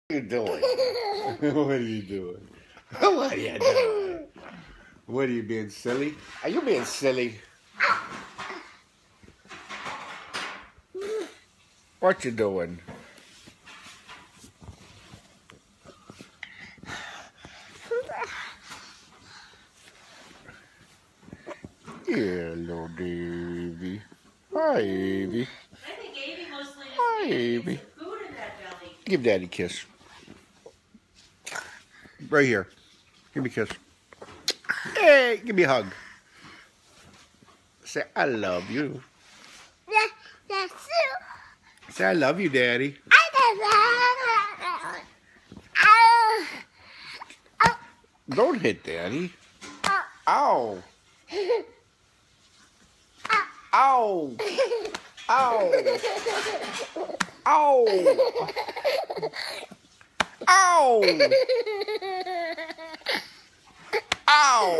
What are you doing? What are you doing? What are you doing? What are you being silly? Are you being silly? What you doing? Yeah, little Davy. Hi, Avy. I think Avy mostly just Hi, needs Avy. some food in that belly. Give Daddy a kiss. Right here. Give me a kiss. Hey, give me a hug. Say, I love you. Say, I love you, Daddy. Don't hit Daddy. Ow. Ow. Ow. Ow. Ow. Ow.